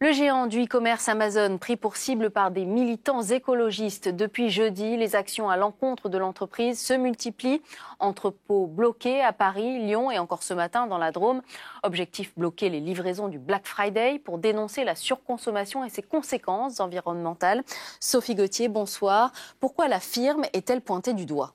Le géant du e-commerce Amazon, pris pour cible par des militants écologistes. Depuis jeudi, les actions à l'encontre de l'entreprise se multiplient. Entrepôts bloqués à Paris, Lyon et encore ce matin dans la Drôme. Objectif, bloquer les livraisons du Black Friday pour dénoncer la surconsommation et ses conséquences environnementales. Sophie Gauthier, bonsoir. Pourquoi la firme est-elle pointée du doigt ?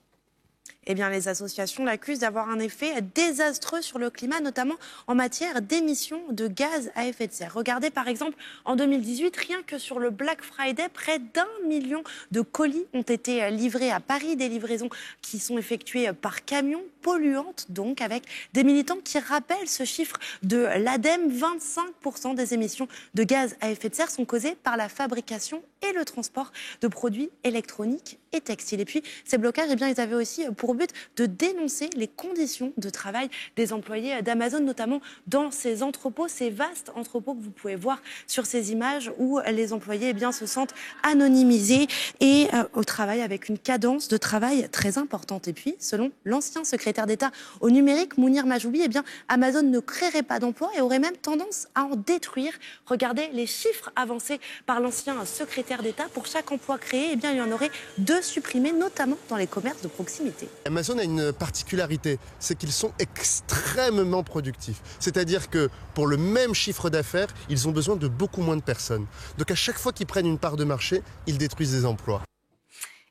Eh bien, les associations l'accusent d'avoir un effet désastreux sur le climat, notamment en matière d'émissions de gaz à effet de serre. Regardez par exemple, en 2018, rien que sur le Black Friday, près d'1 million de colis ont été livrés à Paris, des livraisons qui sont effectuées par camions, polluantes donc, avec des militants qui rappellent ce chiffre de l'ADEME. 25% des émissions de gaz à effet de serre sont causées par la fabrication et le transport de produits électroniques et textiles. Et puis, ces blocages, eh bien, ils avaient aussi pour but de dénoncer les conditions de travail des employés d'Amazon, notamment dans ces entrepôts, ces vastes entrepôts que vous pouvez voir sur ces images où les employés se sentent anonymisés et au travail avec une cadence de travail très importante. Et puis, selon l'ancien secrétaire d'État au numérique, Mounir Majoubi, Amazon ne créerait pas d'emplois et aurait même tendance à en détruire. Regardez les chiffres avancés par l'ancien secrétaire d'État. Pour chaque emploi créé, il y en aurait 2 supprimés, notamment dans les commerces de proximité. Amazon a une particularité, c'est qu'ils sont extrêmement productifs. C'est-à-dire que pour le même chiffre d'affaires, ils ont besoin de beaucoup moins de personnes. Donc à chaque fois qu'ils prennent une part de marché, ils détruisent des emplois.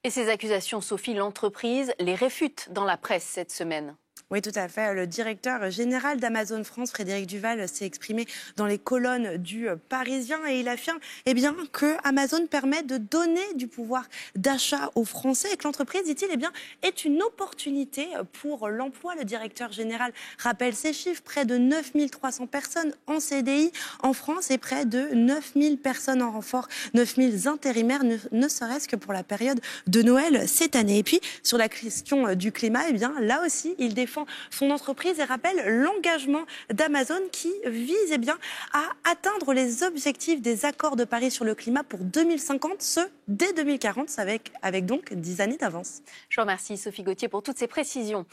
Et ces accusations, Sophie, l'entreprise les réfute dans la presse cette semaine. Oui, tout à fait. Le directeur général d'Amazon France, Frédéric Duval, s'est exprimé dans les colonnes du Parisien et il affirme que Amazon permet de donner du pouvoir d'achat aux Français et que l'entreprise, dit-il, est une opportunité pour l'emploi. Le directeur général rappelle ces chiffres, près de 9300 personnes en CDI en France et près de 9000 personnes en renfort, 9000 intérimaires, ne serait-ce que pour la période de Noël cette année. Et puis, sur la question du climat, là aussi, il défend son entreprise et rappelle l'engagement d'Amazon qui vise à atteindre les objectifs des accords de Paris sur le climat pour 2050, ce dès 2040, avec donc 10 années d'avance. Je vous remercie Sophie Gauthier pour toutes ces précisions.